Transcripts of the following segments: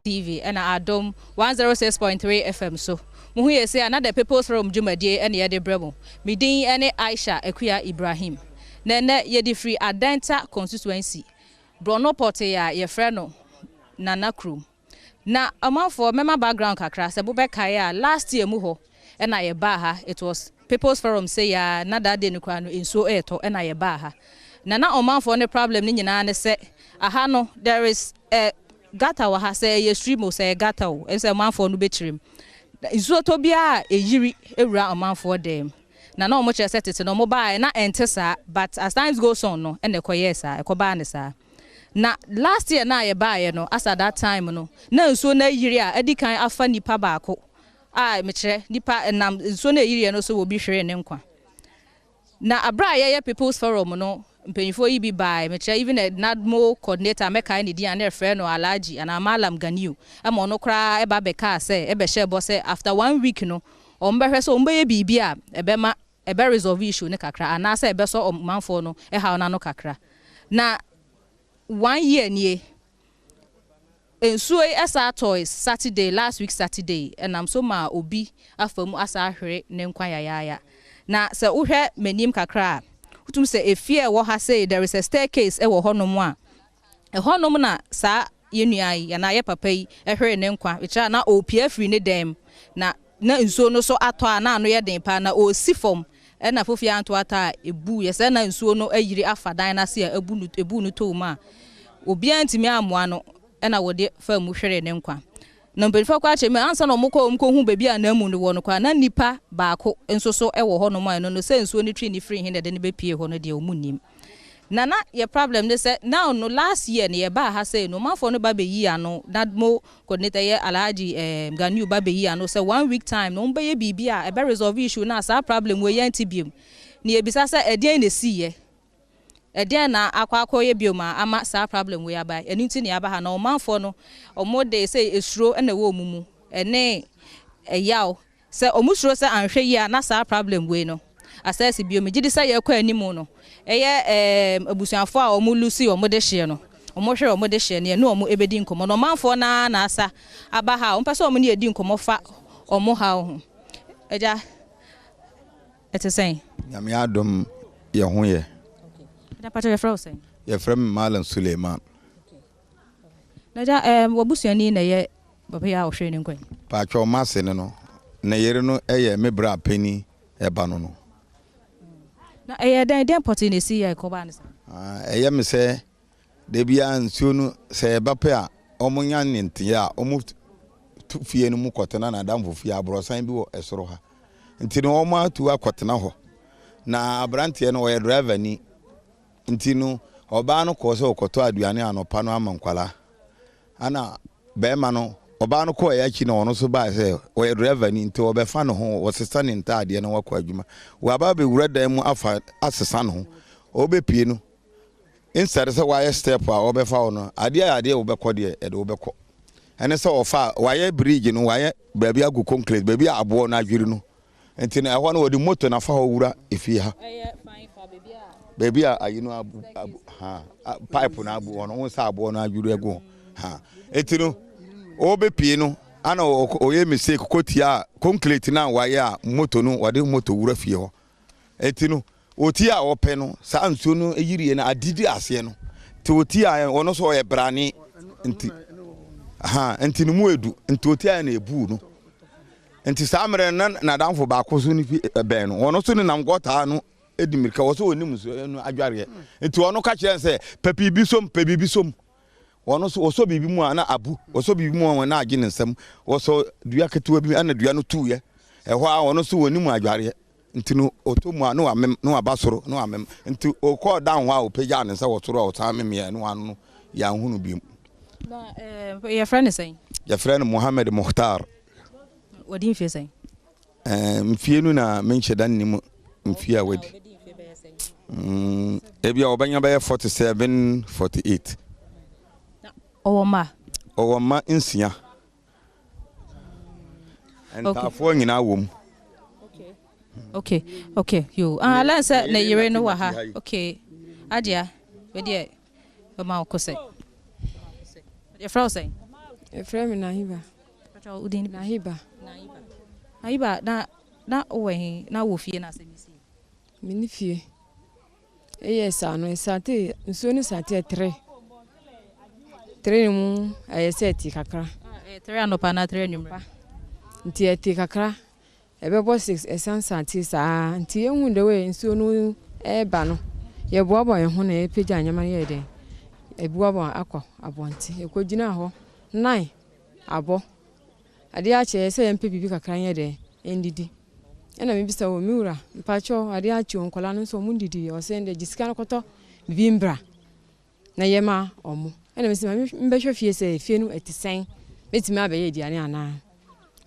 TV and Adom 106.3 FM so. Muhu ye say another People's Forum Jumadi and Yede Bremo. Midin ene Aisha Ekuya Ibrahim. Nene Yedi Free Adenta constituency. Brono Pote ya ye freno Nana Krum. Na amanfo mema background kakra se bobeka ya last year muho e na ye ba ha it was People's Forum say ya na that day nukwa no enso eto e na ye ba ha na amanfo ne problem ni nyina ne se aha no there is a gata wa ha say ye stream o say gata o e say amanfo no bechirim enso to bia eyiri ewura amanfo dem na omo che set it no mo ba na entesa but as times goes on no e ne koye sa e ko ba ne sa na last year na ye baaye no as at that time no na nso na yiri a edikan afa nipa baako me kire nipa nam nso na yiri no so obi hwere ne nkwa na abra ye People's Forum no mpanyifo yi bi bae me kire even a NADMO coordinator meka ni dia na frɛ no Alaji and Amalam Ganiu ama ono kra e ba beka se e be share bo se after 1 week no ombehwe so ombe ye bibia e be ma e be resolve issue ne kakra ana se e be so manfo no e ha na no kakra na 1 year nie ensuo esa toys Saturday last week Saturday and I'm so ma obi afamu asa hwere ne nkwa yaya na se uhwe menim kakra utum se efie wo ha say there is a staircase e wo honom a e honom na sa yenuai ya na ye papa yi hwere ne nkwa echa na opia free ne dem na ensuo no so ato a na ano ye den pa na o si fom e na fofia anto ata ebu ye se na ensuo no ayiri afadan na se ebu no to ma obi antimi amoa no e na wode fa mu hwere ne nkwa na mpelifo kwa che me ansa no mko hu bebi a na mu no wo no kwa na nipa baako enso so e wo ho no ma no se ensuo ni twi ni free hin de ne be pie ho no de o munim na ye problem ne se now no last year ne ye ba ha say no manfo no ba be yi ano NADMO coordinator ye Alhaji Ganiu ba be yi ano say 1 week time no mba ye bibia e be resolve issue na sa problem we yan tibiem ne ye bisa say edien ne si ye edien na akwa ye bioma ama sa problem we aba eninti ne aba ha na o manfo no omo de say esuro na we omumu ene eyaw say omusuro say anhwe yi na sa problem we no asesi bioma gidi say ye kwa animu no eye abusuafo a omo lusi omo de hye no omo hwe omo de hye ne no omo ebedi nkomo no manfo na asa aba ha ompese omo ne edi nkomo fa omo ha ho eja etesen nyame adom ye ho ye da pato ye frozen ye frem Malam Suleiman naja wabusuani na ye baba ya ohwe ne nkwan pa twa mase ne no na yere no eye mebra pani e ba no no na den poti ne si ya ko ba ne eye me se de bia nsuo no se ba pe a omunya nte a omu tu fie no mu kotena na damfo fie abrosan bi wo esoro ha nti no omu atu akotena ho na abrante no wo driver ni nti no oba no ko se okoto aduane anopa no amankwala ana be ma no oba no ko ya chi na ono so ba se wo driver ni nti obefa no ho wo sesa ni ntaade no wakọ adwuma wo aba be wura dan mu afa asesa no ho obepie no inside se wa step a obefa ono ade wo bekọ de e de wo bekọ ene se ofa wa bridge no wa baabi agu concrete baabi abo na adwiri no nti na ehọ no wo di motor na fa ho wura efie ha fine for baby ayi no abu ha pipe na abu ono won sa abo na adwiri egu ha etino obepie no ana oye mistake kotia concrete na waye a moto no wade moto wura fie ho etino oti a ope no sa nsuo no eyiri na adidi ase no te oti a ono so ye brani nti ha nti no mu edu nti oti a na ebu no nti sa amre na danfo ba ko so ni ben no ono so ni nam gota no edimirka wo so onim so no adware nti ono ka kire se papi bi som wono so oso bibi mu ana abu oso bibi mu na age nsam oso dua ketewa bi ana dua no tuye ehwa a wono so woni mu adware nti no otomu no amem no abasoro no amem nti okọ down wa opagya ne nsa wotoro o ta amem no anu ya hunu bi na your friend is saying your friend Muhammad Mukhtar what do you feel saying mfie nu na menchedan nim mfie awadi ebia obanya be 47 48 Owoma insia. And tafo nyina wom. Okay. You. Let's say na yere no wa ha. Okay. Adia. We dey. Mama ko say. Your frau say. Efrem Nahiba. Pacho udin Nahiba. Nahiba na owe na wo fie na semisi. Mini fie. Sa no sate nso ni sate 3. 3 mu ayeseti kakra. 3 anopa na 3 nwumra. Nti eti kakra. Ebebo 6 esan sate sa nti ehun de we nso no ba no. Ye boabo ye ho na epeja anyama ye den. Ebuabo akọ abonti. Ekogina ho 9 abo. Ade a che se yempe bibi kakra ye den endidi. Ena me bisa wo miura mpacho ade a che onkola no so mundidi o se nde gisika no koto bibi mbra na yema omo. Ena me se mbe hwe fie se fie no etisen metimi abaye diane ana.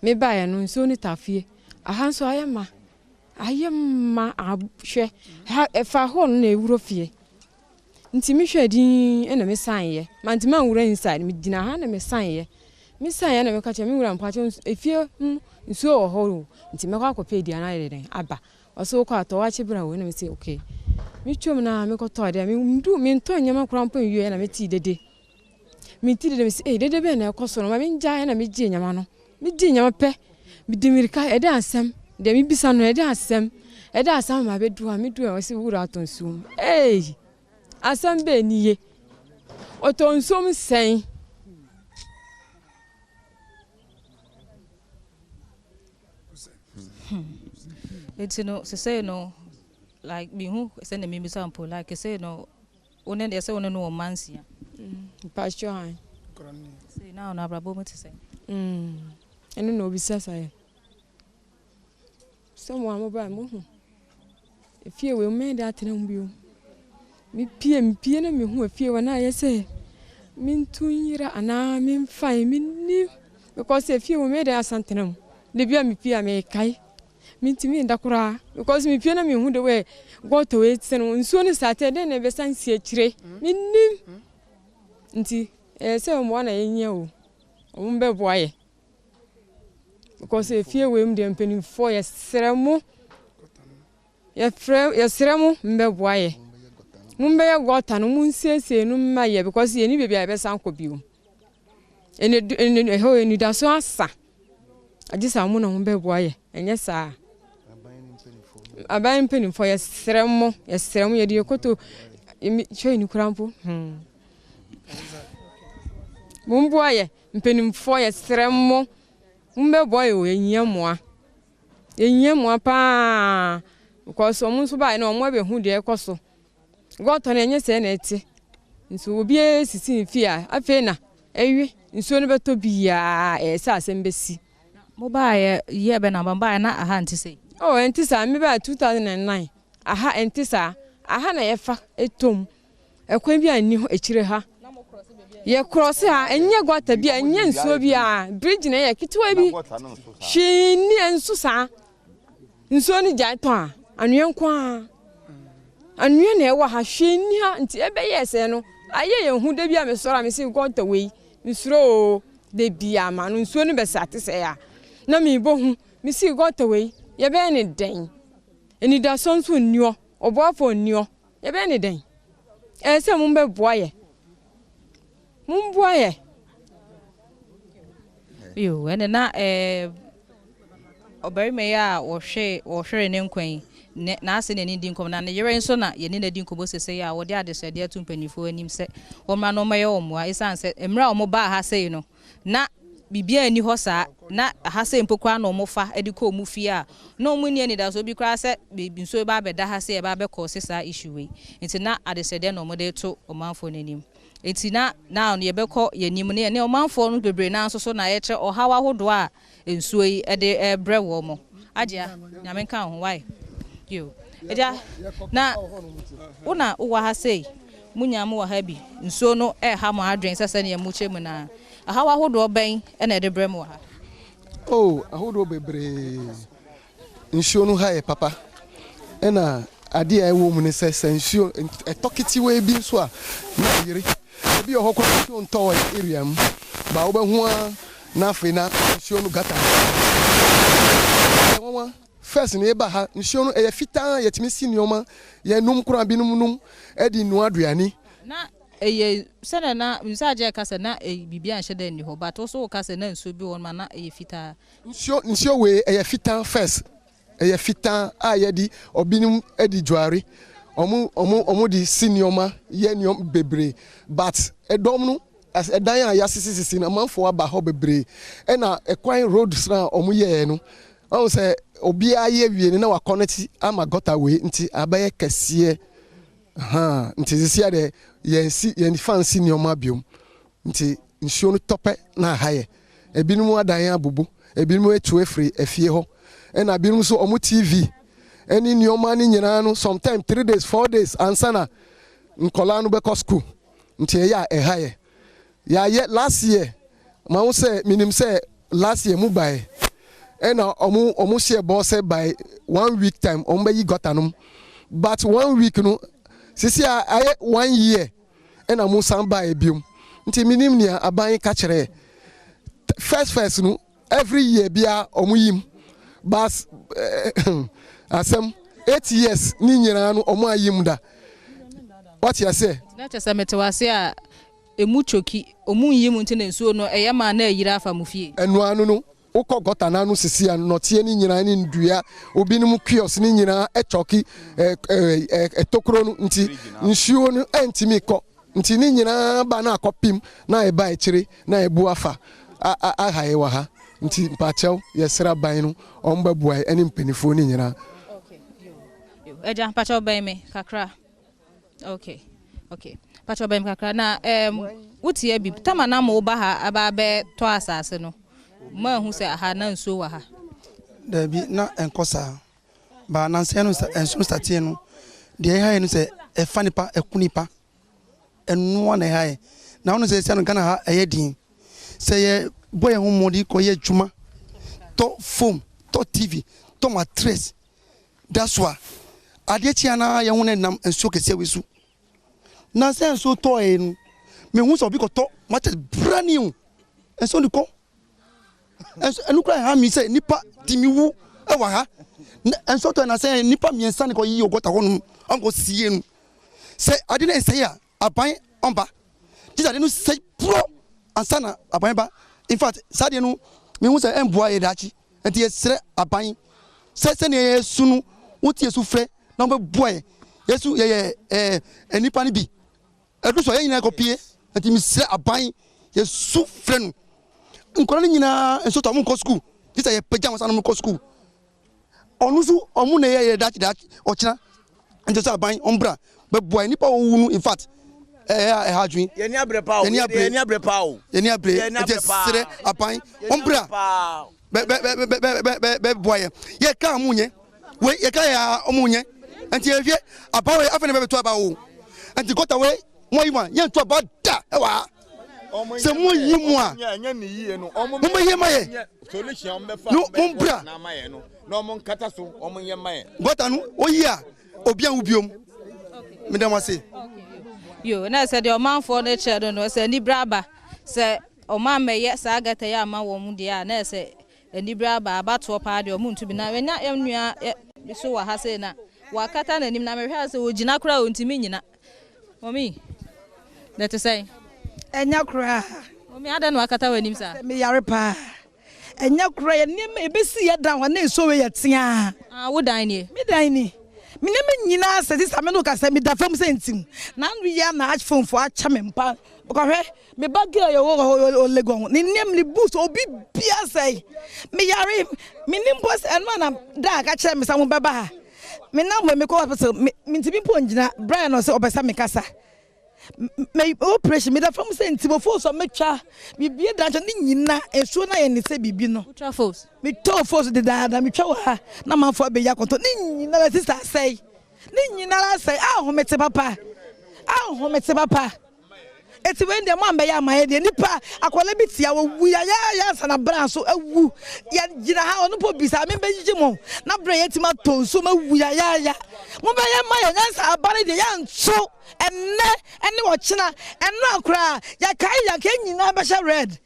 Me ba ye no nso ni tafie. Aha nso ayema ahwe ha efa ho no na ewuro fie. Nti mi hwe din ena me san ye. Mantima nwura inside me gina ha na me san ye. Me san ye na me ka che me nwura mpacho efie nso wo ho nti me kwa akopɛ dia na yeden aba oso kwa to wa chibra wo na me say okay me twom na me ko to dia me ndu me nto nyama krampo nwie na me ti dede me ti dede me say dede be na ekoso no ma me nja na me gi nyama no me gi nyama pɛ me dimirika e da asem de me bisa no e da asem ma be du a me du e wo say wura atonsum asem be niye otonsum sen It's say no like me who send me sample like say no one dey say one no mansia pastor han say now na brabo mo say eno no bisa say someone mo ba mo hu efie we me da tena mbio me pie na me hu efie wa na ye say min tunyira ana min fine min ni because efie we me da asantena mu de bia me pie me kai mintimi ndakura because me pie na me hu de we go to we sen nsuo ni sate de na be san sie kire minnim nti se mo na yenya o mbe boaye because efie we mde mpeni fo ye seremu ye seremu mbe boaye mbe ye gota no munsiesie no maye because ye ni bebi a be san ko biu ene ho eni da so asa agisa mu na mbe boaye enye saa abayin penny for yeseremo ye de koto chwe ni kurampo mumboaye mpenny for yeseremo mbe boy o enyamoa pa because omun so ba na omo be hu de ekoso goto na enye se na eti nso obi esisi fia afi na ewi nso no beto bia esa asembesi mo ba ye be na ba na aha nti sei entisa me ba 2009 aha entisa aha na yefa etom ekwan bi ani ho ekire ha ye cross ha enye gwata bi enye nsuo bi a bridge na ye kitwa bi hwini ensu sa nsuo ni jaton a anwen kwa anwen na ewa ha hwini ha nti ebe yese no aye ye hu de bi a me sora me se gwata we misro de bi ama no nsuo ni be sate se ya na me bo hu me se gwata we ye be ni den eni da sonso nnio oboafo nnio ye be ni den se mum be boaye yo ene na obere me ya wo hwe ne nkwan na ase ne ndi nkom na ne yere nso na ye ne ndi nkobo sese ya wo de adesede atum panifo anim se wo ma no maye wo moa isan se emra wo ba ha sei no na bibia ni ho sa na ha sei mpokwa na wo fa ediko mu fie a na omu ni da so bi kra se bibi nso ba beda ha sei ba be ko sesa issue we nti na adesede no mo de to omanfo nanim enti na ye beko ye nim ne omanfo no bebre na so na ye kye ohawa hodo a ensuo yi de bre wo mo agya nyame kan ho why yo eja na una uwa ha sei munya mu wa ha bi nsuo no ha mo adwen sese ne mu chemu na ahawa hodo ben na de bre mo ha ahodo bebre nsuo no ha papa na ade a ewo mu ne sese nsuo etokiti we bi nso a na yiri bi o hokọ nsuo nto area mu ba wo be hu a na afina nsuo no gata first ne ba ha nsuo no fitan yetimi si nioma ye num kura bi num edi nu aduani na sɛ na msaje ka sɛ na bibia nhye da ni ho but also ka sɛ na nso bi won ma na fita nsuo we fita first fita a yedi obinum edi dware omo di senior ye niom bebre but edom no as edan a yasisisi na manfo aba ho bebre e na ekwan roads na omo ye no o say obi aye wie na wa connect ama gota we nti abaye kese nti sisia de yen fancy nioma biom nti nsuo no tope na haye ebinum adan abubu ebinum etu efri efie ho e na binum so omo TV eni nioma ni nyina no sometimes 3 days 4 days ansana nkola no be ko school nti ya haye ya ye last year ma wo say minim say last year mu bai e na omo share boss by 1 week time omo be yi gotanum but 1 week no sisi aye 1 year e na mu san bai biom nti minim nia aban ka kire first no every year bia omo yim bas asem 8 years ni nyina no omo ayim da what you say na chese metewase a emu choki omu yim nti na nsuo no eye ma na ayira afa mu fie enu anu no ukọ gota na anu sisi an notie ni nyina ni ndua obinum kiosk ni nyina echoki etokro no nti nsuo no entimi kọ nti ni nyina ba na akọpim na eba ekire na ebu afa ahaye wa ha nti mpachew yesra ban no omba buai eni mpenifo ni nyina eja mpachew ban me kakra okay mpachew ban kakra na wutie bi tama na mo ba ha aba be to asase no ma hu se aha na nso wa ha da bi na enkosa ba na nse no enso statie no de ha no se e fanipa ekunipa enu na ha na wono se no Ghana ha eyedin se ye boy hu modi ko ye djuma to phone to TV to mattress that's why ade tia na ye hu na nam enso kese wesu na se enso to en me hu so bi ko to mattress brand new enso ni ko enu kra ha mi se nipa timiwu e wa ha enso to na se nipa miensa ni ko yi ogota honum anko sie nu se ade na se ya aban omba tisa de no se pro ansana aban ba in fact sade no me hu se emboa ye dachi enti yesre aban se ne yesu nu wuti yesu frɛ na be boy yesu ye nipa ni bi edu so ye nyina ko pie enti mi sre aban yesu frɛ nu nkora nyina enso to mo school tisa ye pejam sa no mo school onusu omu na ye dachi ochina enti so aban ombra be boy nipa owu nu in fact ha dwin ye ni abre pa o ye ni abre pa o ye ni abre enti sre aban ombra be boy ye ka amunye we ye ka ya omunye enti ye vie aban we afene be to aba o enti kota we mo yi ma ye to aba da e wa se mo yi mu a nya ni yi no mo ye maye solution be fa no mombra na maye no no mo nkata so o mo ye maye gota no oyi a obi an ubiom me dem ase yo na se de omanfo na che no se ni braba se oman meye sa gata ya ma wo mu dia na se ni braba abato pa de omuntu bi na wenya emnua so wa ha se na wakata na nim na mehwa se ogina kura ontimi nyina momi that is say enya kura momi ada no akata wanim sa me yare pa enya kura ye ne ebesi ye dan wa na so we ye tia wo dan ni me dan ni me ne me nyina se sisa me no ka se me da fam se ntim na no ya na ach phone fo acha me mpa ko hwe me bagio ye wo legon ni nem li boost obi bia sei me yare me nim boss enma na da ka kire me sa mo beba ha me na mo me ko hospital me ntibi po ngina Brian no se obesa me kasa me operation me da fam se ntibo fo so metwa bibie da ncho ni nyina esuo na ye ne se bibi no ultra force me to force de da me twa wa na manfo be ya konto ni nyina la sister say ni nyina la say ho mete papa eti when the man be ya ma de nipa akola bitia wo wu ya sana bra so awu ya gina ha ono po bisa me bejije mo na bra yetima to so ma wu ya mo be ya ma ya nyansa abare de ya nso enne wo china enno akra ya kai ya ke nyina be sha red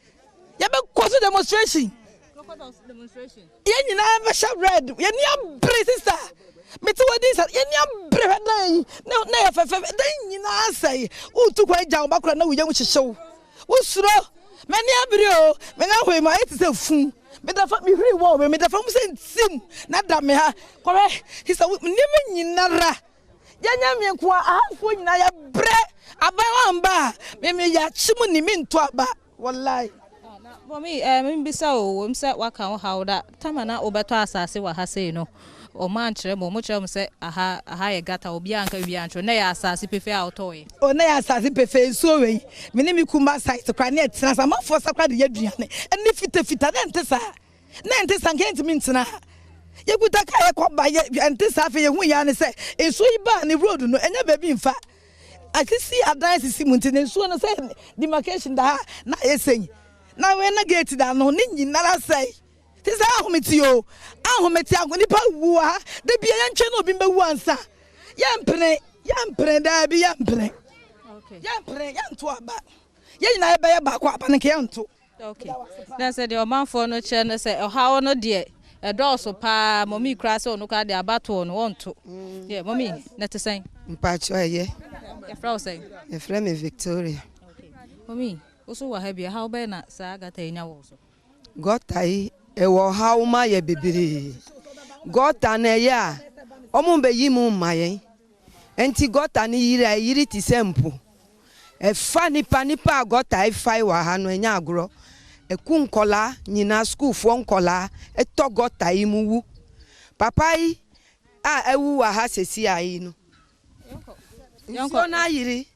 ya be cause demonstration Yen you never shall red. Yen you sister. Me to what this. Yen you brave. No, then you know say. Who took way down back no young show. Who's slow? Many abrio. Men are way my it is a fool. Me da fa me huri wo me da fa mu sentim na da me ha kore he say me nyinara yanya me ko ahafo nyina ya bre abawamba me ya chimu ni me nto aba wallahi for me me bisa o me say waka ho how that time na obeto asase wa ha sei no o man kire mo kire mo say aha ye gata obi anka bi antro na ya asase pefe a otoye o na ya asase pefe so we me ni mi kuma site kwa na etina sa ma fo sakwa de yaduane eni fita na ntesa na ntesa nkenti mi ntina ye kuta ka ye koba ye ntesa fe ye hu ya ne say enso iba ni road no enya ba bi mfa akisi advice si munti enso no say demarcation da na ye sen na we na gate da no ni nyinara say this ahometi o ahometi agonipa wu ha de bia ya ntwe no bi mbewu ansa ya mpre da bi ya mpre okay ya mpre ya nto aba ya nyina ya ba ba kwa apa ne ke ya nto okay that's the omanfo no che no say how no de edoso pa mommy kra say onu ka de abato no wonto yeah mommy na te sen mpacho ye e fra say e fra me Victoria okay mommy oso wa ha bia how be na sa gata enya wo so gotai ewo hauma ye bibiri gota na ya omumbe yimu maye enti gota ni yiri ti sempo e fa nipa gota e fai wa ha no enya agro e ku nkola nyina school fo nkola e to gota imuwu papa yi a ewu wa ha sesi ayi no yonko na yiri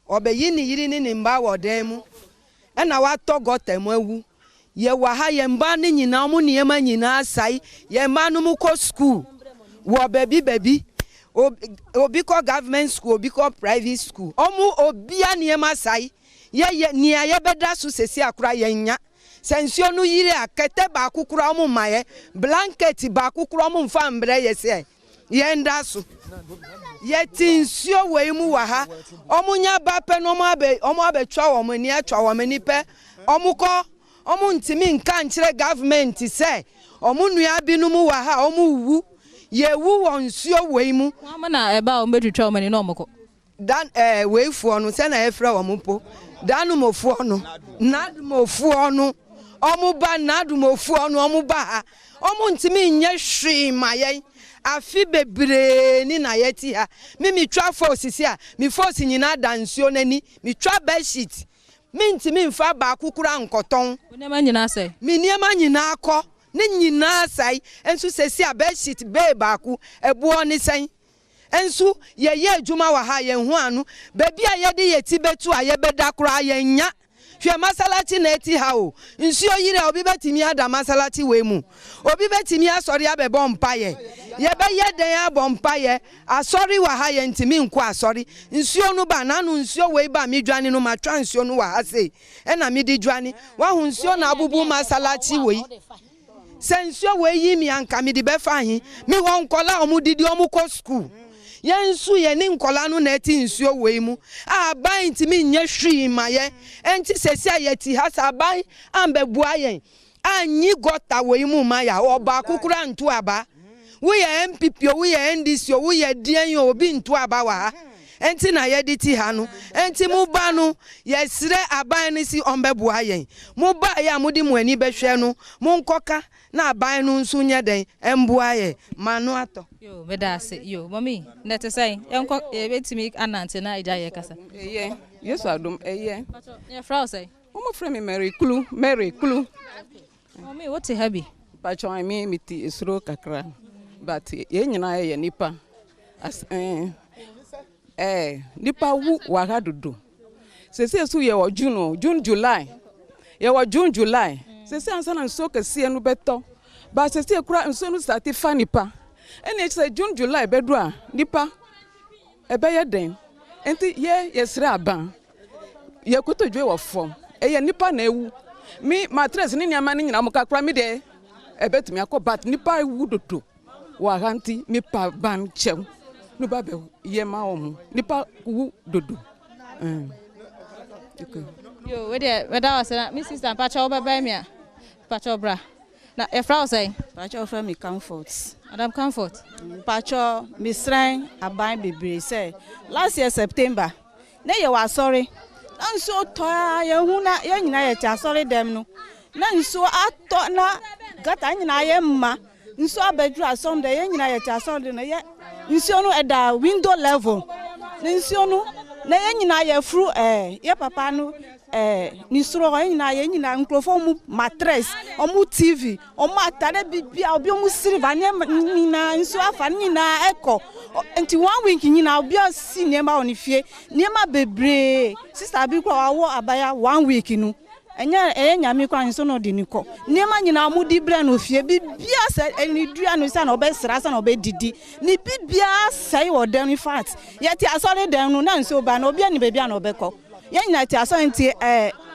obeyi ni yiri ni mba wodemu e na wa to gota mu ewu ye wa ha ye mba ni nyina mu ne yema nyina asai ye mba no mu ko school wo baby obi ko government school obi ko private school omu obia ne yema asai ye ni ye beda so sesi akura ye nya sensuo no yire akete ba akukura omu maye blanket ba akukura omu mfa mbre ye se ye nda so ye tinsuo we mu wa ha omu nya ba pe no omu abetwa wo mani atwa wo mani pe omu ko omu ntimi nka nkyere government say omu nua binum wa ha omu wu ye wu wonsuo we mu ma na eba o medwetwa omani no omko dan we fu onu se na efra ompo danu mofu onu nadu mofu onu omu ba nadu mofu onu omu ba ha omu ntimi nye hwi maye afi bebre ni na yeti ha mi twa force a mi force nyina dansuo nani mi twa bed sheet minti mi mfa ba akukura nkoton niema nyina sai mi niema nyina akọ ne nyina sai ensu sesi a bed sheet be ba aku ebuo ni sai ensu ye adwuma wa ha ye hu anu baby a ye de yeti betu a ye beda kura ye nya hwe masalati na eti ha o nsuo yire obi betimi ada masalati we mu obi betimi asori abebo mpaye ye be ye den abompaye asori wa ha ye ntimi nko asori nsuo no ba na no nsuo we ba mi dwane no matwa nsuo no wa ha sei e na mi di dwane wa hu nsuo na abubu masalati we sensuo we yi mi anka mi di be fa hi mi won kola omudidi omuko school yensu ye ni nkola no na eti nsuo we mu aban ntimi nya hwi maye enti sesi ayeti ha saban ambebua yen anyi gota we mu maya oba akukura ntu aba we ye MPP we ye NDC we ye dien obi ntu aba wa enti na ye diti ha no enti mu ba no ye sire aban ni si ombebua yen mu ba ya mudi mu ani behwe no mu nkoka na aban no nsu nya den embua ye manu ato yo medase yo mami net say enko betimi anante na ija ye kasa yesu adom ye frau say omo frame Mary Kulu mami what a happy pacho I mean miti esro kakra but ye nyina ye nipa as nipa wu wa ha dodo sese so ye wo June July ye wo June July sese ansa na nso kase no beto ba sese kura nso no start fa nipa ene say June July bedu a nipa ebe ye den enti ye sira aban ye kotodwe wo fom ye nipa na ewu mi matres ni nyama ni nyina mo kakra mi de ebetumi akobat nipa ewu dodo wa hanti mi pa ban chem no ba be ye ma omu nipa wu dodo yo we there we da was na mi sister pacha oba ba mi a pacha bra Na efra say Pacho from me comfort. Madam Comfort. Pacho me shrine aban bebre say last year September. Na ye wa sorry. Na nso to ye hu na ye nyina ye cha sorry dem no. Na nso ato na gata nyina ye mma. Nso abedru asom de ye nyina ye cha sorry na ye nso no eda window level. Nso no na ye nyina ye fru ye papa no ni suro nyina ye nyina nkrofo mu mattress omu TV omu atare bibia obi omu silver nyina nso afa nyina eko enti 1 week nyina obi si niema onifie niema bebre sister bi kwa wo abaya 1 week nu enye nyame kwa nso no de niko niema nyina mu di bre no fie bibia se eni dua no se na obesra se na obedidi ni bibia sai wo dem in fact yeti asore dem no na nso ba na obi ani bibia na obekọ ye nyina ti aso nti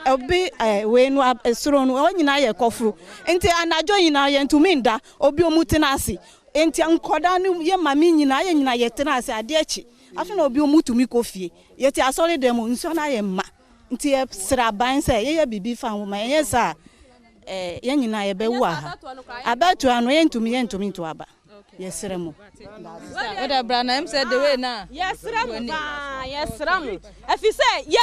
obi we no esoro no o nyina ye kofuru nti anajo nyina ye ntumi nda obi omutena ase nti nkoda no ye mami nyina ye nyina ye tena ase ade achi afi na obi omutumi kofie ye ti asore dem nso na ye ma nti ye sra ban se ye bibi fa ho ma ye sa ye nyina ye bewu aha abatu ano ye ntumi nto aba yes remo what abra na am said the way na yes remo afi say ye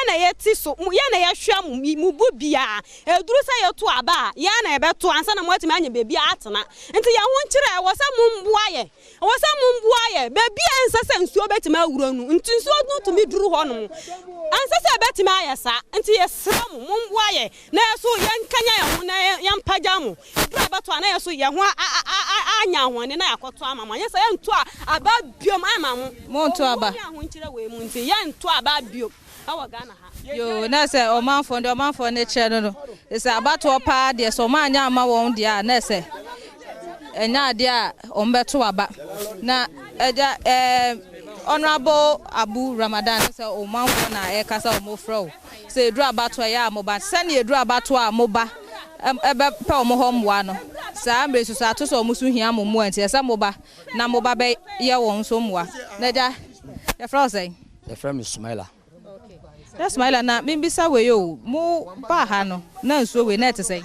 na yeti so ye na ye hwa mu bubia eduru say ye to aba ye na ye beto ansa na mwatimi anya bebi atena nti ye ho nkire wo sa mumboa ye bebi ansa se nsuo betima awuro nu nti nsuo no tumi duru ho no ansa se betima ayesa nti ye sram mumboa ye na yeso ye nkanya ye ho na ye mpaja mu duru abeto na yeso ye ho anya ho ne na yakoto amama ye say nto aba biom amamu mo nto aba ho nkire we mu nti ye nto aba biom awo Ghana ha yo na say o manfo ne kire no say abato pa de so ma anya ama won de na say enya de a ombeto aba na eja honorable Abu Ramadan say o manfo na e kasa o mofro say edru abato ya moba sane edru abato a moba ebe pa omo homwa no sa mbe so ato so musu hia momo anti esa moba na moba be ye won so moa na ja ya fra say the friend is Smaila. Okay, that's Smaila na me bisa we yo mo ba ha no na nso we na te say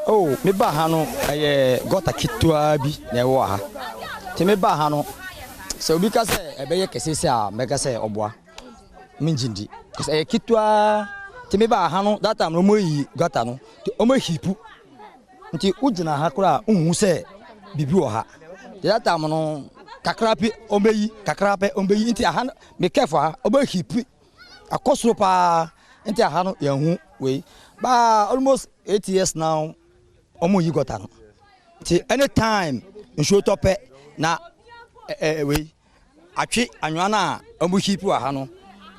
Oh, me ba ha no gota kitwa bi na ewo ha te me ba ha no se obi ka se ebe ye kesese a me ka se oboa minjindi se kitwa te me ba ha no that time no mo yi gota no te o mo hipu nti ugina ha kura unhu se bibi wo ha that time no kakrape ombeyi nti aha me careful ha oba hipu akosoro pa nti aha no ya hu we ba almost 8 years now omo yi gota no nti anytime nso tope na we atwe anwa na omo hipu aha no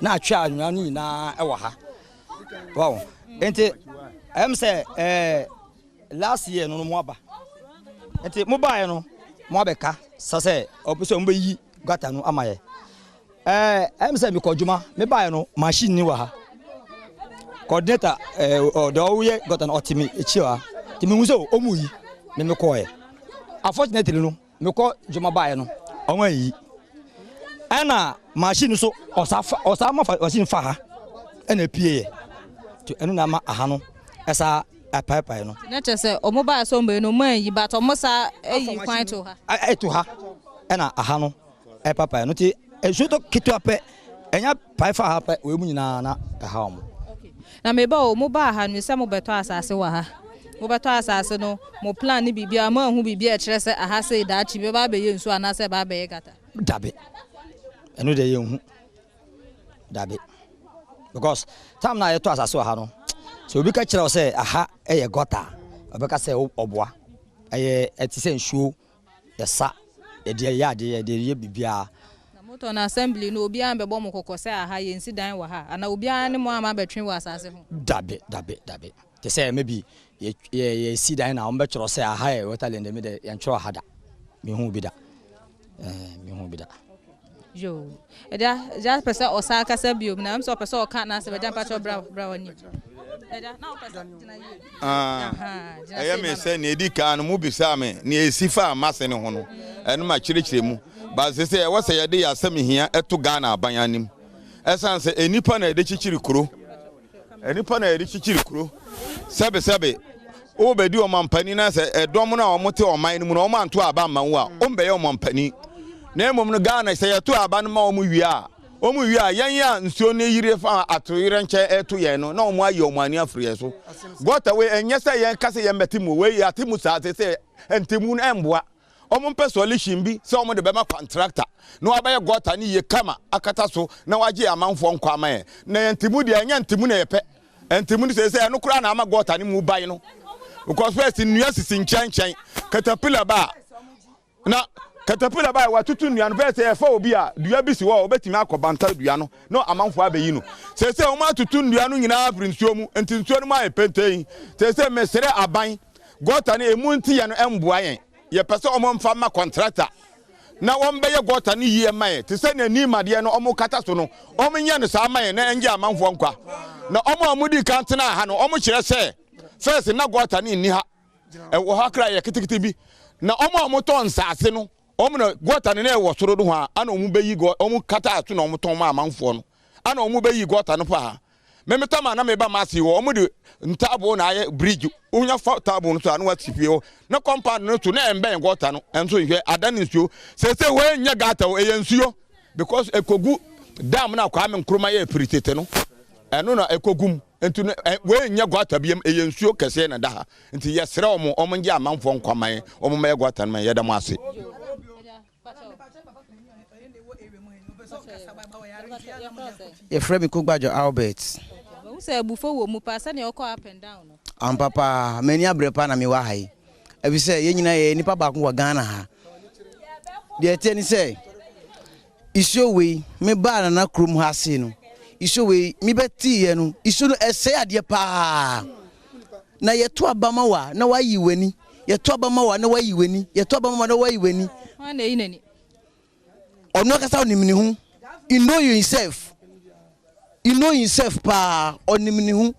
na atwe anwa no nyina e wo ha wow nti am say last year no mo aba nti mo ba no mo abeka sase opuso mbe yi gata no amaye am say me kodjuma me ba no machine ni wa ha coordinator do we gata no otimi echi wa timi hu so omu yi me koye unfortunately no me ko juma ba no onwa yi ana machine so osa ma machine fa ha ana pie to enu na ma aha no esa apai no na chese o mobile so mbe no man yi but o mosa eyi kwan to ha to ha ena aha no papa no ti enso to kitu ape enya pai fa ha pa we mu nyina na aha o. Okay, na me ba o mobile ha no se mo beto asase wa ha mo beto asase no mo plan ni bibia ma hu bibia kire se aha se da chi be ba be ye nso ana se ba be ye gata dabe enu de ye hu dabe because time na ye to asase wa ha no so obi ka kire o se aha eye gota obi ka se oboa eye etise nsuo yesa de ya de ye bibia na moto na assembly no obi an be bo mo kokose aha ye nsi dan wa ha ana obi an ne mo ama betwen wa asase ho dabe te say maybe ye si dan na o be kire se aha e waterland me de ye ncho hada me hu bi da yo eja ja pesa osaka se biom na am so pesa o kan na se be jam patcho bra wani eja na o pesa tina yi aya me se na edi kan mu bisa me na esifa amase ne ho no enu ma kirekire mu ba se se wo se ye de ya asem hia eto Ghana abanyanim esan se enipa na ede chichiri kuro sebe o be di o mampani na se edom na o mote o man mu na o manto aba man wa o mbe ye o mampani na emom no Ghana se ye to aba no ma o mu wi a yan ya nsuo ne yire fa ato yire nche eto ye no na o mu aye o mu ani afre so gota we enye se ye kase ye mbetimu we atimu sa se entimu na emboa omo mpe solution bi se omo de be ma contractor no abaye gota ni ye kama akata so na waje amanfo nkwa amaye na entimu de anya entimu na yepe entimu ni se no kura na ama gota ni mu bai no because first nua sisi nchan caterpillar ba na caterpillar ba wa tutu nua no first e fa obi a dua bi si wo obetimi akobanta dua no no amanfo abayi no se o ma tutu nua no nyina prinsuo mu enti nsuo no ma e pentein se mesere aban gota ni emu nti ya no emboa yen ye pese omo mfa ma contractor na won beye gota ni yie maye te se na ni made no omo kata so no omo nya no sa maye na enje amanfo nkwa na omo amudi kantena ha no omo kire se first na gota ni ha wo ha kra ye kitikiti bi na omo ton saase no omo na gota ni na e wo soro do ha ana omo beyi omo kata ato na omo ton ma amanfo no ana omo beyi gota no pa ha memetama na meba masi wo omo de ntabo na aye bridge unya fa tabo no so anu atipio na compound no to na emben gota no enso hwe adani nsuo se we nya gata o eyensuo because ekogu dam na kwa me nkruma ye pritete no eno na ekogum entu we nya gota biem eyensuo kese na da ha nti yesre omo nge amanfo nkwaman omo me gota no ye da mo ase ye frame Kugbajo Albert say bufo wo mu pa sa ne okọ up and down am papa mani abrepa na me wa hai ebi say ye nyina ye nipa ba ko wa Ghana ha de teni say iso we me ba na krum ha se no iso we mi beti ye no iso no ese ade pa na ye to abama wa na wa yi wani ye to abama wa na wa yi wani ye to abama na wa yi wani wa na yi nani ono kasa onimni hu you know yourself pa onimni hu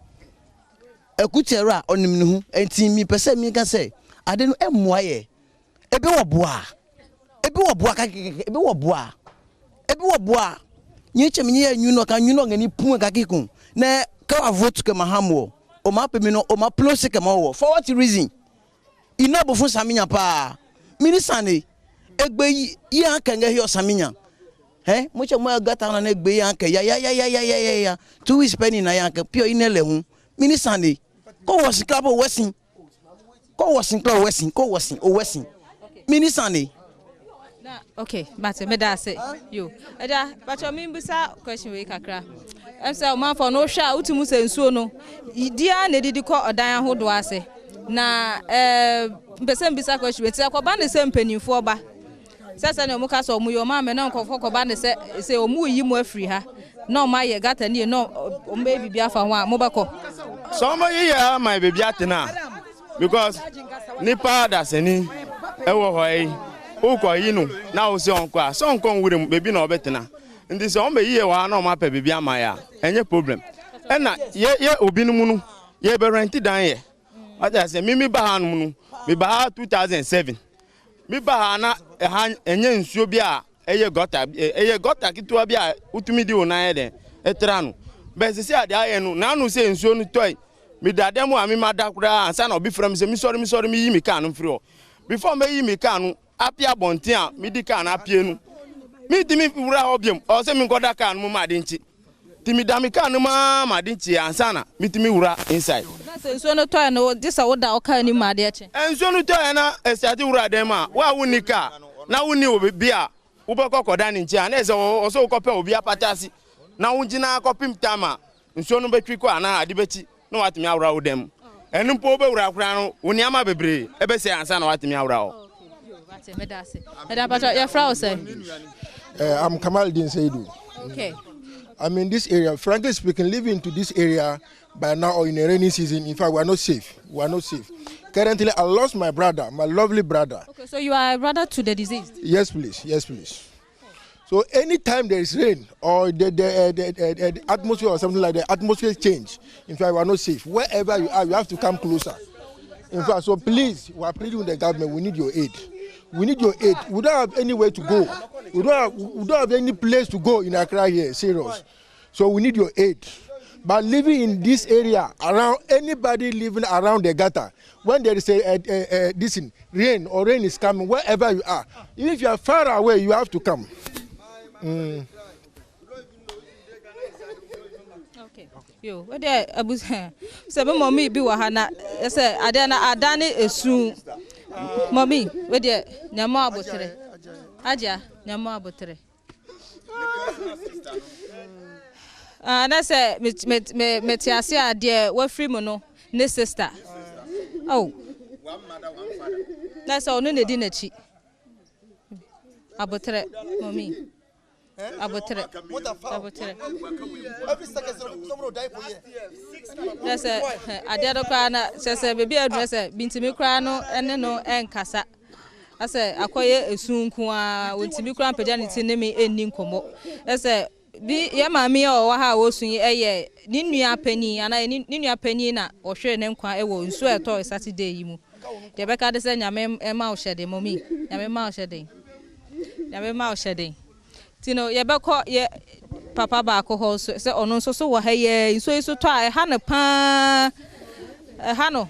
ekutiera onimni hu enti mi pese mi ka say ade no emmoa ye ebe wo boa ka ebe wo boa nyi chemi ye nyuno ka nyuno ngani pu ka kikun na ka wa vote ke mahamo o ma pe mi no o ma plus ke ma wo for what reason ina bo fun saminya pa minisane egbe yi aka nga hi osaminya mucho mo gata na egbe yi aka ya 2 weeks penny na yanka pio inele hu minisane ko wosin club wesin minisane na okay mate me da say yo ada but me mbisa question we kakra em say o man for no hwa utumu se nsuo no dia na didi ko odan ahodo ase na mbese mbisa question we ti akoba ne se mpanimfo ba sasa ne omuka so omu yo ma me na nkofo koba ne se omu yi mu afri ha no ma ye gata ni no ombe bibia fa ho a mobako so mo ye ya my baby atena because nipa da seni ewo hoi uko yinu na o se onko a so onko nwure baby na obetena ndi se ombe ye wa na o ma pa baby ama ya enye problem ena ye obinu nu ye be rent dan ye ata se mimi ba hanu nu me ba 2007 mi ba na enye nsuo bi a eye gota kitua bi a utumi di ona ye de etra no be se ade aye no na no se nsuo no toy mi dade mu a mi madakura ansa na obi from se mi sorry mi yi mi kan no free o before me yi mi kan no apia bonten a mi di kan apia nu mi di mi wura obiem o se mi ngoda kan mu ma de nchi ti mi da mi kan ma de nchi ansa na mi ti mi wura inside nsuo no toy no disa woda o kan ni ma de eche nsuo no toy na esiati wura de ma wa wunika na wuni obi a ubeko koda ni nchi a na ese o so kope obi apatasi na wungina kopim tama nsuo no betwi ko ana ade beti na watimi awra wo dem enu mpo be wura kura no woni ama bebre ebe se ansa na watimi awra wo wate medase eda pato your frau say I'm Kamaldin Saidu. Okay. I'm in this area. Frankly speaking, living into this area by now or in a rainy season, in fact, we are not safe. Currently, I lost my brother, my lovely brother. Okay, so you are a brother to the deceased? Yes, please. So anytime there is rain or the atmosphere or something like that, atmosphere change. In fact, we are not safe. Wherever you are, you have to come closer. In fact, so please, we are pleading with the government, we need your aid. We need your aid. We don't have anywhere to go. We don't have any place to go in Accra here, serious. So we need your aid. But living in this area, around anybody living around the gutter, when there is a rain or rain is coming, wherever you are, even if you are far away, you have to come. Okay. Yo, where there abus seven mommy be wahana. Say adana adani esu. Mommy, where there nyama abotere. Aja nyama abotere. Na say me tiase ade wa free mo no ne sister. Oh. One mother, one father. Na say onu ne di na chi. Abotere mommy. Abotere. Every second someone will die for you. That's ade do kwa na say baby address bintimi kra no ene no enkasa. Ase akoye esunku a wontimi kra mpagya ne ti ne me enni nkomo. Ese bi ye maami o wa ha wo sun eye ni nua pani ana ni nua pani na o hwe ne nkwa e wo nsu eto Saturday yi mu. De be ka de se nyame e ma o hyede momi. Nyame ma o hyede. Nyame ma o hyede. Tino ye be ko ye papa ba ko ho so se ono so wo ha ye nsu iso to a ha ne pa ha no.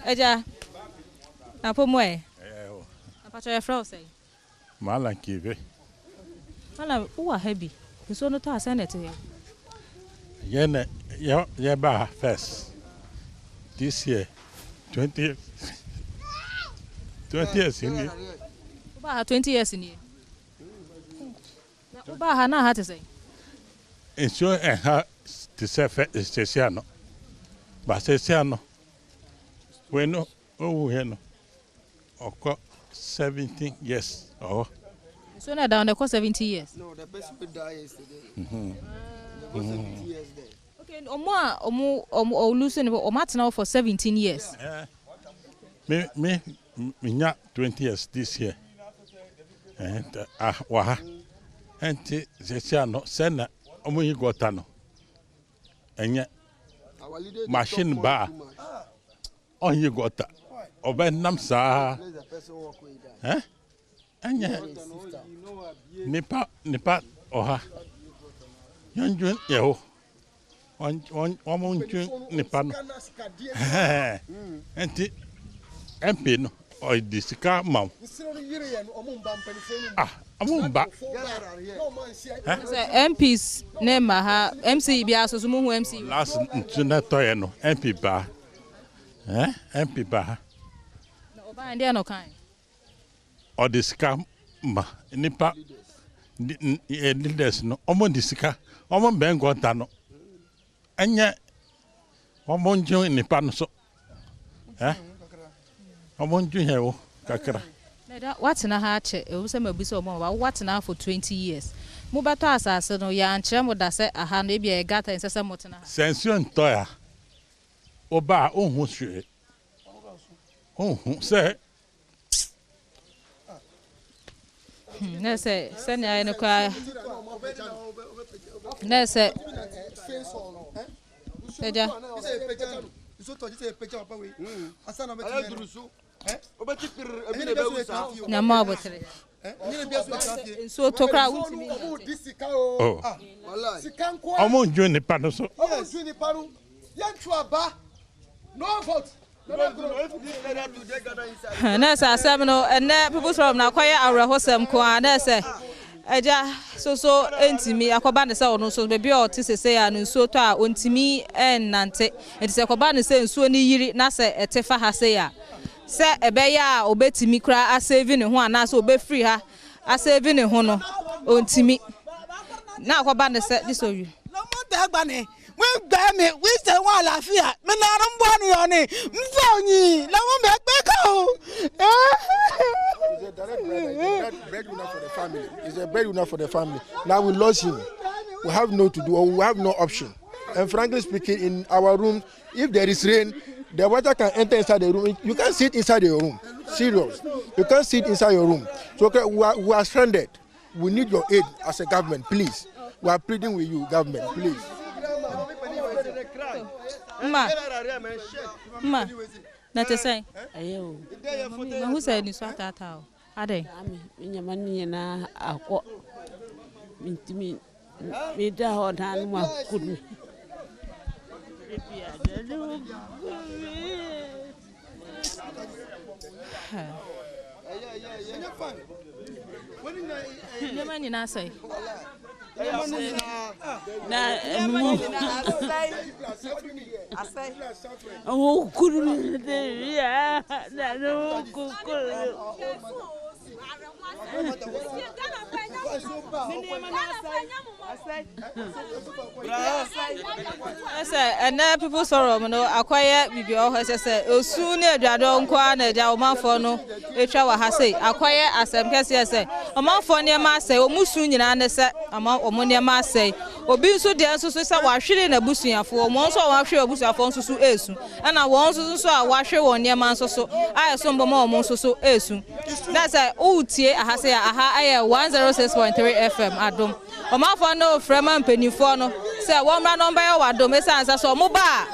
Eja na pomo e. Na pa cho ye fra o say. Mala kive. Mala uwa heavy. Nsu no to a senate here. Yeah, ba first. This year 20 years in here. Ba 20 years in here. Ba ha na ha to say. Ensure ha to say Stesiano. Ba Stesiano. We no here no. Oko 17 years. Oh. So now down the 70 years. No, the person who died yesterday. 70 years there. Okay, omo losing now for 17 years. Me 20 years this year. And waha. And Stesiano send omo yi gotano. Enye machine bar. On you got that. Oben namsa. Eh? Anya. Nipa oha. Yonjun yeho. Wamunjun nipa no. Enti MP no o disika mam. Amumba. MPs name ha MC bia so mu hu MC. Last ntuna toye no MP ba. MP ba. Na oba ndi no kan. O disika ma nipa leaders no omo disika omo bengo ta no. Anya omo nju nipa no so. Omo nju hewo kakra. What na ha che e wo se mabisa omo ba what na for 20 years. Mo beto asase no ya ankyere mo da se aha no e bia e gata nsese motena. Sensio ntoya. Oba ohun hwe. Ohun se na se sene ay no kwa na se eja nyama abotere so tokra wutimi omo nju ni pano so no vote. Na sa asem no ene people from na kwaye awrehosem ko na se eja so entimi akoba ne se ono so bebi o ti sese ya no nsuo to a ontimi ennante enti se akoba ne se nsuo ni yiri na se etefa ha se ya se ebe ya obetimi kra a save ne ho ana se obe free ha a save ne ho no ontimi na akoba ne se disowi no mo te agba ne we gba me we se wa alafia me na ran bo ni yo ni mfa yin la mo me pe ka o He's a direct breadwinner for the family. He's a breadwinner for the family. Now we lost him. We have no to do, or we have no option. And frankly speaking, in our room, if there is rain, the water can enter inside the room. You can't sit inside your room. Serious. You can't sit inside your room. So okay, we are stranded. We need your aid as a government, please. We are pleading with you, government, please. Ma. Na te say ayo ma hu say ni so atata o ade nyama ni na akọ mintimi Me da hold on one good. And people sorrow, no, acquire Bibi or her say, oh, soon a jadon quan a jawman for no, a travel has say, acquire as some Cassia say, a month for near mass say, or Musun and say, among Omonia mass say, or be so dear, so I should in a bushing for months or I'm sure Bush of Fonsu Esun, and I want to saw a washer one near man so I assume more months so Esun. That's a old tea, I say, I 106.3 FM at Dom. Omanfo no frema mpanifo no se wo mra no mba wa dom esansa so mo ba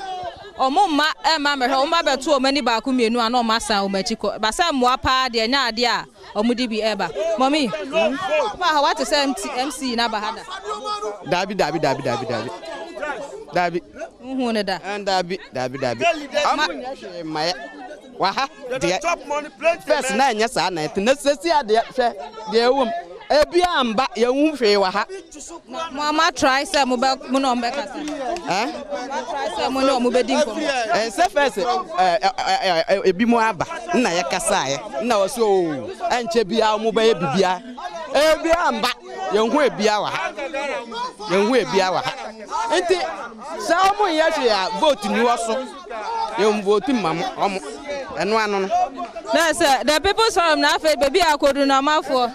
omumma e ma me ho mba beto o mani ba ku mienu ana o masan o machiko ba se mo apa de nya ade a omudi bi eba mommy ba ha what say MC na ba hada dabi hu ne da and dabi amunya hwe maye wa ha de first na nya sa na et na sesi ade hwe de ewum ebia amba ye hu hwe wa ha mama try say mo be mo no mbeka sa try say mo no mo be din ko se first ebi mo aba na ye kasa ye na wo so enche bia mo be bibia ebia amba ye hu ebia wa ha enti sa mo ye hwe a vote ni wo so ye vote mam omo eno anu no that's the people from na fe baby akodu na mafo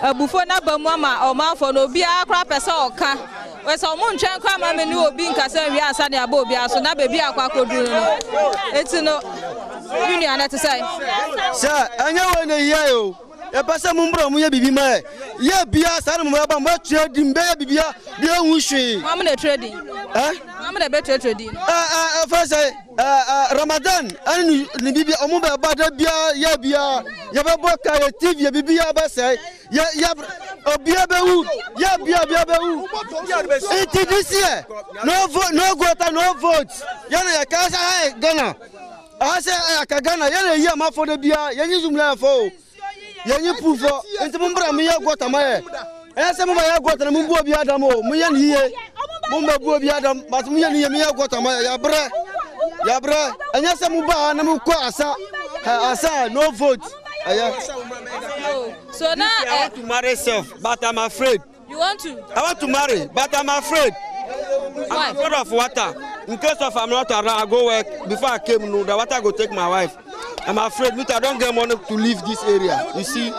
abufo na bamu ama o mafo no bia akra pese oka we so mo ntwen kwa ma me ni obi nkasa wi ansa ne aba obi aso na baby akwa akodu no eti no union na to say sir anya we ne here o e pese mo mbro mo ye bibi ma ye bia sa no mo ba mo trading be bibia bia hu hwe mo na trading mo na be trading first Ramadan ani ni bibi omo be ba da bia ya bia ya be boka ya TV bibi ya ba say ya obia be wu ya bia be wu it this year no vote ya na ya ka sa Ghana ase aka Ghana ya na yi ma for da bia ya nyi zumla fo ya nyi pufo enti mo mbra me ya gota ma e ese mo ba ya gota na mo bu obi adam o mo ya ni ye mo mba bu obi adam but mo ya ni ye me ya gota ma ya bre anya se mo ba na mo ko asa no vote so now I want to marry self but I'm afraid. You want to? I want to marry but I'm afraid. Why? I'm afraid of water. In case of I'm not around, I go work. Before I came, no, the water go take my wife. I'm afraid me I don't get money to leave this area. You see?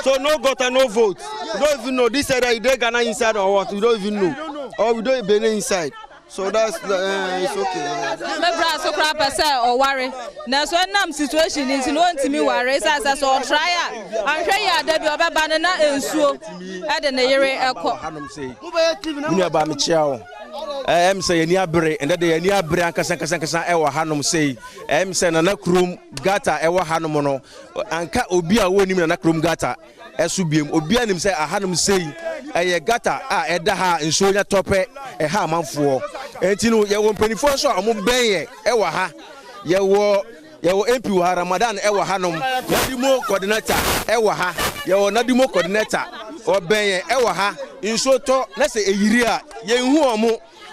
So no gutter, no vote. You don't even know this area. You don't Ghana inside or what? You don't even know. Or we don't Benin inside. So that's it's okay. Me bra so crap say or worry. Na so nam situation is no ntimi worry say so try a anhwe ya da bi obeba na ensuo e de na yere ekọ. Muni aba me chia wo. Em say yani abre and de yani abre ankasa e wo hanom say em say na krum gata e wo hanom no anka obi a woni na krum gata esubiem obi anim say ahanom say eye gata a eda ha nso nya tope e ha amanfo enti no ye wo mpanifo so amo benye e wo ha ye wo MP wa Ramadan e wo hanom nadimo coordinator e wo ha ye wo nadimo coordinator o benye e wo ha nso to na say eyiri a ye hu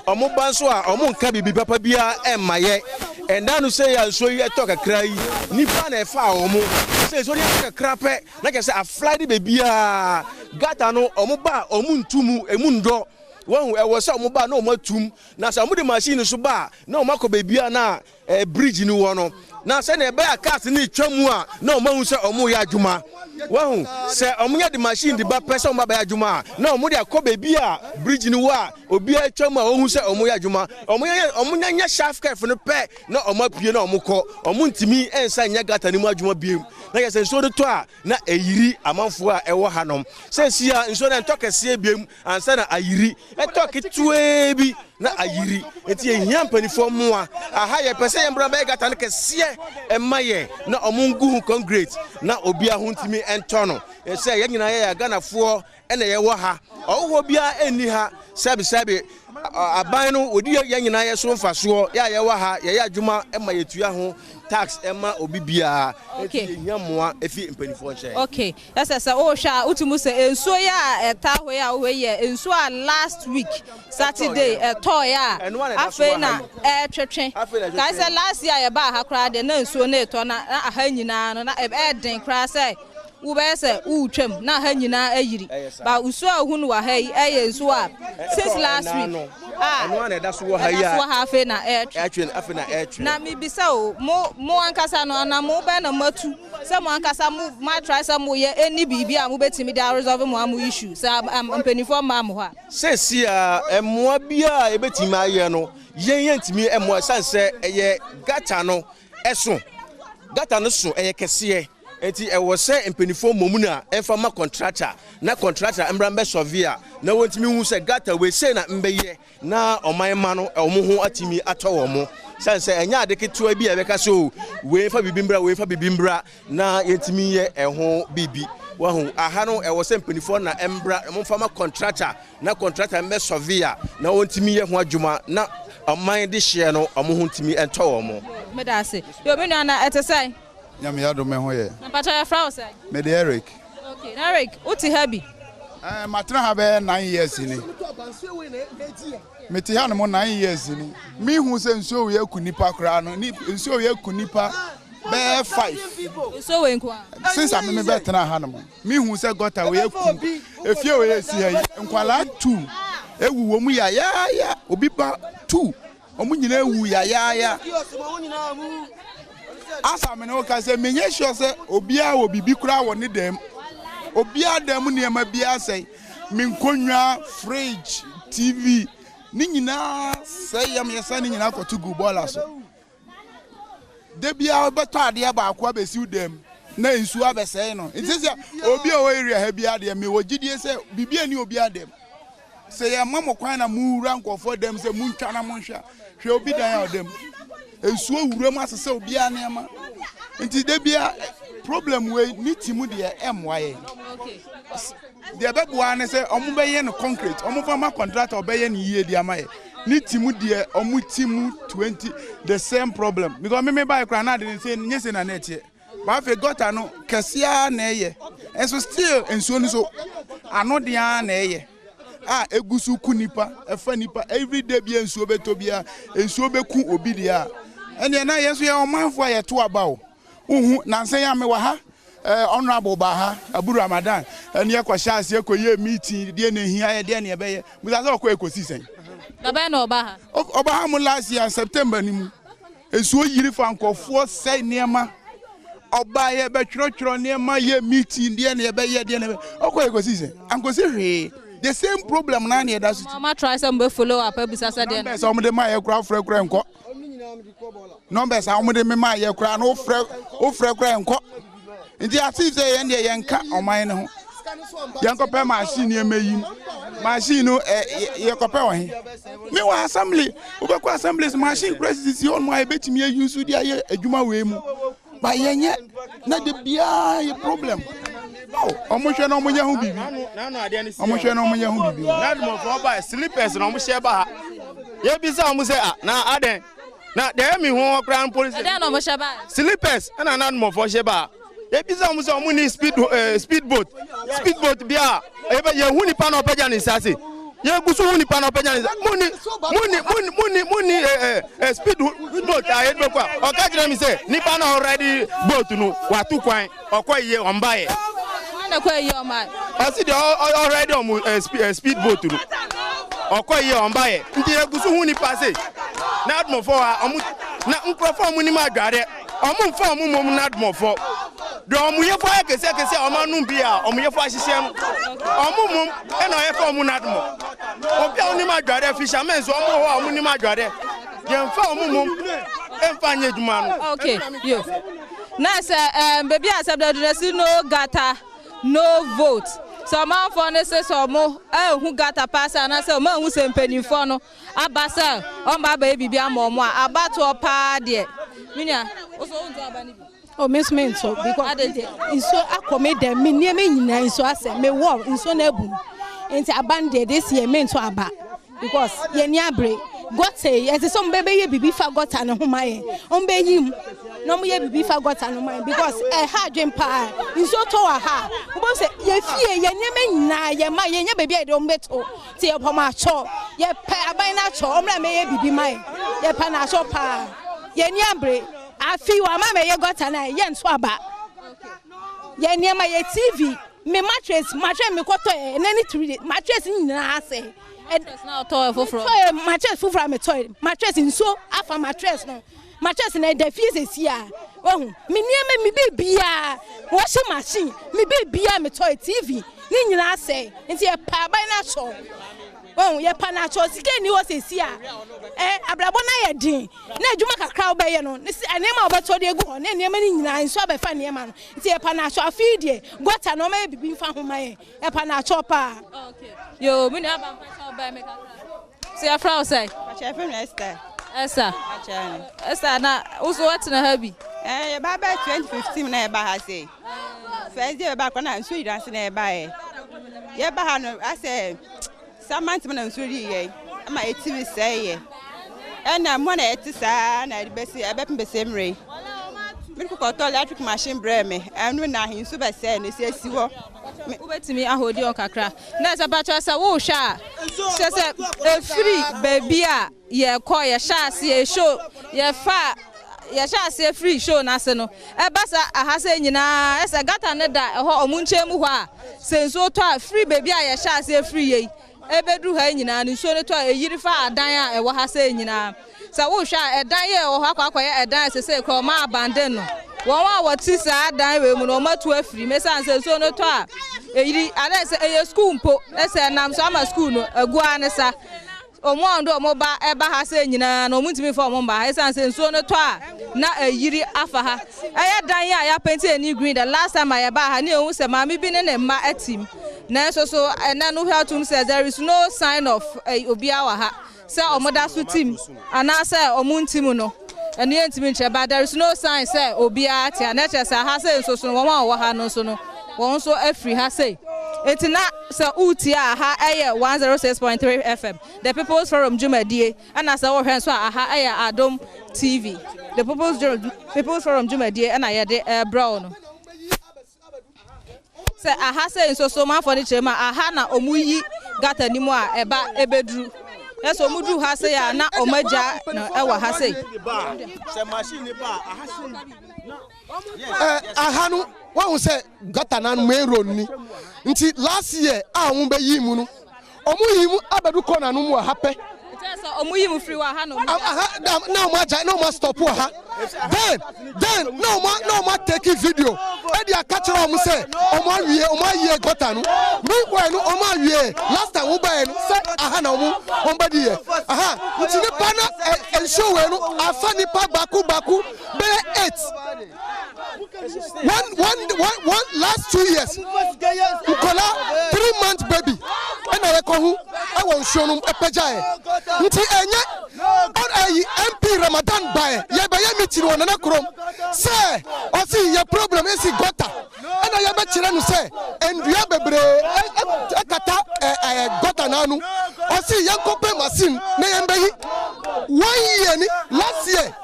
omo banso a omo nka bibi papa bia e maye enda no say ya nso ye to kakra yi nipa na e fa omo say so ye kakra pe na ke say a fly de bia gata no omo ba omo ntumu emu ndo won e wo say omo ba na omo tum na say omo de machine so ba na omo ko bia na bridge ni wo no na say na e ba cars ni twamu a na omo hu say omo ya adwuma won say omo ya de machine de ba pese omo ba ya adwuma na omo de akọ bia bridge ni wo a obi a twamu a ohun say omo ya adwuma omo nya shaft curve no pe na omo pie na omo kọ omo ntimi ensa nya gata ni mu adwuma biem na ye say nso de to a na eyiri amanfo a ewo hanom say sia nso na ntokese biem ansa na ayiri etoketue bi na ayiri enti ehia mpanifo moa aha ye pese ye mbra ba gata ne kese emaye na omungu concrete na obi ahuntimi entono say ye nyina ye Ghana fo ene ye wo ha owo bia eni ha sabe aban no odi ye nyina ye so mfaso ya ye wo ha ye ya adwuma ema yetua ho tax ema obi bia ehia moa efi mpanifo nche okay esa o hwa utumu se ensuo ya eta ho ya wo ye ensuo a last week Saturday eto ya afi na twetwe kai se last year ye ba ha kra de na ensuo na eto na aha nyina no na den kra se wo be se utwam na ha nyina ayiri ba usu ahunu wa ha eye ensuo a since last week eno na da so wo ha ya so ha afi na afi na na mi bisa o mo ankasa no na mo be na matu se mo ankasa mo ma try se mo ye eni bibi a mo betimi da resolve mo am issue se ampanifo ma mo ha se si a emoa bia e betimi aye no yen ntimi emoa sanse eye gata no eso gata no so eye kese enti ewo se mpanifo momuna enfa ma contractor na contractor embrambe surveyor na wontimi hu se gata we se na mbeye na oman ma no omo ho atimi atowo mo sanse enya adeketua bi ebeka so we fa bibimbra na yentimi ye eho bibi wahu aha no ewo se mpanifo na embra momfa ma contractor na contractor mbe surveyor na wontimi ye ho adwuma na oman de hye no omo ho ntimi entowo mo medase yo me na etesai nyame yado me ho ye na pata ya frau sai me de Eric okay Eric uti habi matra ha be 9 years ni meti ha no 9 years ni mi hu se nsuo ye kunipa kra no ni nsuo ye kunipa be 5 nsuo we nkwa since am me betena ha no mi hu se gota we ku efie we esi ha yi nkwala 2 ewu wo mu ya obi ba 2 omu nyina ewu ya asa me no ka se menye sure se obia wo bibi kura wo ne dem obia dem niema bia sei minkonwa fridge TV ni nyina sei yam yesa ni nyina ko tugu bola so de bia obeto ade ba akwa besi dem na nsu abesei no ntisia obia wo area ha bia de me wo gidie se bibia ni obia dem se ya mamo kwan na mu wura nkofo dem se muntwa na monhwa hwe obi dan ya dem ensuo wuram asese obia neema nti de bia problem we ni timu de emwaye de beboa ne se omo beye no concrete omo former contractor obeye ne yie de amaye ni timu de omo timu 20 the same problem because me buy kra na de say nyese na netie ba fe gota no kesia na eye enso still ensuo ni so anodia na eye egusu kunipa efa nipa every day bia ensuo beto bia ensuo beku obi dia ene na yeso ya omanfo ayeto aba o uhu na nsen ya me wa ha honorable ba ha Abu Ramadan ene yakwa ase ekoye meeting de na hia ye de na ebeye buza so okwa ekosi sen baba na oba ha mu last year September ni mu ensuo yiri fa nkofo sei niema oba ye betwotwo niema ye meeting de na ebeye de na okwa ekosi sen ankosi hwe the same problem na na da so mama try some follow up abisa sa de na so mo de ma ye kura frɛ nko numbers a mo de me ma ye kura no frɛ kura nko ndi atif say ye ne ye nka oman ne ho ye nkopɛ machine ye meyi machine no ye kopɛ wo he me wa assembly ubekɔ assemblies machine president on my betimi use dia ye adwuma we mu ba ye nye na de bia ye problem omo hwe no omo nya ho bibi omo hwe no omo nya ho bibi na dum for ba slippers no omo hye ba ha ye bi sa omo say na aden na de mi ho kran police aden no omo hye ba slippers na dum for hye ba ye bi sa omo say omo ni speedboat bia e be ye hu ni pa na opeja ni sase ye gusu hu ni pa na opeja ni muni speedboat aye do kwa o ka jira mi say ni pa na already boat no wa tu kwan okoye ombaye I see the already on speedboat. Okoye ombaye. Nti egusu hu ni passe. Na admo for na nkrofo mu ni ma dware. Omo mfa omo mom na admo for. Do omo ye for kese omo nu bia omo ye for ahihye no. Omo mom e na ye for omo na admo. Obi a oni ma dware fishermen so omo ho omo ni ma dware. Ye mfa omo mom emfa anye dwuma no. Okay, yo. Na say baby accept the see no gata. No vote. So man for ne say so mo hu gata pass and say man hu se mpanifo no abasa on ba bia bibia mo a abato pa de minia oso unto aba ni bi Oh, Miss Menso, because in so I commit them, me near me in so I say, me war in so nebu. And I abandoned this year, meant to about because Yenya break. God say, as some baby be forgotten on my own baby. No more be forgotten on mine because a hard dream pie. You so tall a ha. Who say, ye fear, ye never na, ye my ye baby, I don't bet. See upon my chop. Ye pay by natural, may be mine. Ye panacho pa. Ye nyambre. I feel a mamma ye got an eye, yen swabba. Ye near my TV. Me mattress, me quarter, and any 3 mattress in the say. Now toy for mattress full from a toy. Mattress in so after mattress no. Mattress in a defeat here. Oh, me near me baby washing machine. Me baby me toy TV. Nina say, and see a pa by natural. Oh, ye panacho, skin you was here. Abrabona ya din. Na juma crowd by no. This a name about to the go on, and yammy nine so by funny man. See a panacho feed ye. Got a no may be found my a panacho pa. Okay. Yo, we never by me. See a frau say. Esther. Esther, now also what's in a hobby? About 2015, I say. First day back when I'm sweet dancing nearby. Yeah, but I say. Some months when I'm really, I'm a TV say, and I'm one at the side, I bet the same way. Electric machine breme, and when I hear super saying, he says, you wait to me, I hold your cacra. That's about us a wosha. Says a free baby, yeah, call your chassis, a show, yeah, far. Ya sha se free show na se no e basa ahase nyina esa gata ne da ho omunche mu ho a senso to a free baby a ya sha se free yi ebedu ha nyina ni so ne to a yiri fa adan a e wo ha se nyina sa wo hwa edan ye wo ha kwakoye edan se ko ma abandon no won wa woti sa adan we mu no matu afiri me san senso no to a yiri ala se e school mpo ese nam so ama school no agua ne sa omondo omoba eba ha se nyina na omuntimi fa omomba esan se nso no to a na ayiri afa ha eya dan ya paint any green the last time I ba ha ne ohun se maami bi ne ma atim na so na no hwa tum say there is no sign of obi awa ha say omoda so team ana say omuntim no ene entimi nche ba there is no sign say obi atia na che say ha say so won wa ha no so no won so afri ha say Etina sa utia aha eye 106.3 FM. The People's Forum Jumadie and as our hands so aha eye Adom TV. The People's Forum Jumadie and I de brown. Say aha say so man for the chema aha na omuyi gata ni mo a eba ebedru. Yes omudu ha say na omaja na ewa ha say. Say machine ba aha say. Aha no one say gata na main road ni. Nti last year ahun be yi mu no omu yi mu abedu corner no mu ha pe so omu yi mu free wa ha no na o ma ja na o ma stop wa ha then no ma take video e dia catch am say o ma wie gota no me kwa no o ma wie last time wo buy no say aha na o ba di ye aha nti ni pa na show we no afa ni pa baku be 8 one last 2 years Ukola 3-month baby and I reckon I won't show them a pajaye nti enye on MP Ramadan buy ye ba ye meeting one na krom say o see your problem is gota and I be chire no say and we bebre ekata gota na nu o see yan kope machine na ye mbe yi 1 year ni last year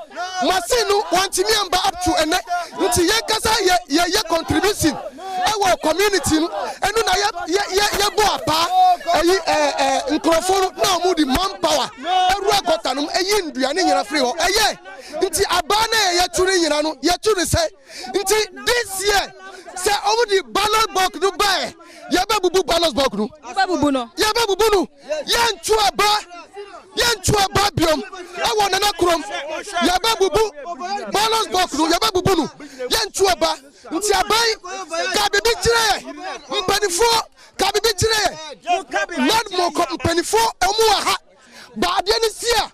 machine want me amba up to ene nti ye kasa ye contribution our community enu na ye bo apa nkrofo na mu di manpower eru agota no eyi nduane nyina free ho eye nti abana ye turi nyina no ye turi say nti this year say omu di ballot box do buy ye be bubu ballot box no ye be bubu no ye ntu aba biom awo nana krom ye be bubu ballot box no ye be bubu no ye ntu aba nti abai ka bibi kire mpanifo ka bibi kire not more mpanifo omu aha ba ade ni sia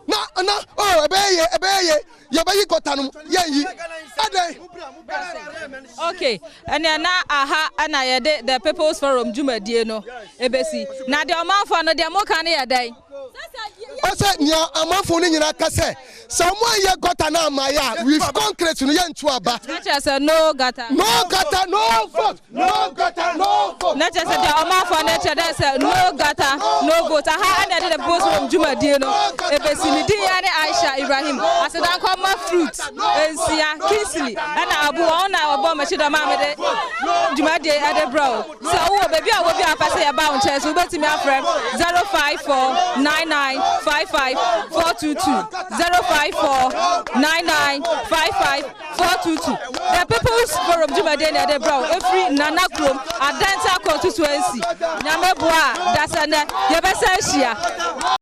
na oh ebeye ye ba yi gota no ye yi adai okay and na aha ana ye the People's Forum Jumadie no ebesi na de omanfo no de mo kan ye dai Ose nya amanfo ni nyina ka se someone ye gutter na amaya with concrete no ye ntu aba. Nature say no gutter. No gutter, no vote. No gutter, no vote. Nature say the amanfo nature dey say no gutter, no vote. Aha na dey post from Jumadie no. Ebesi ni din ya ni Aisha Ibrahim. Asedan come fruit. Ensia Kingsley. Na abu won na obo ma chido ma me de Jumadie ade bro. So wo baby a wo bi apase ya ba won chance wo betimi afrem 05499554422 05499554422. The People's Forum Jumadie ade bro every Nana Krom Adenta constituency. Nyame boa dasane ye be se hia.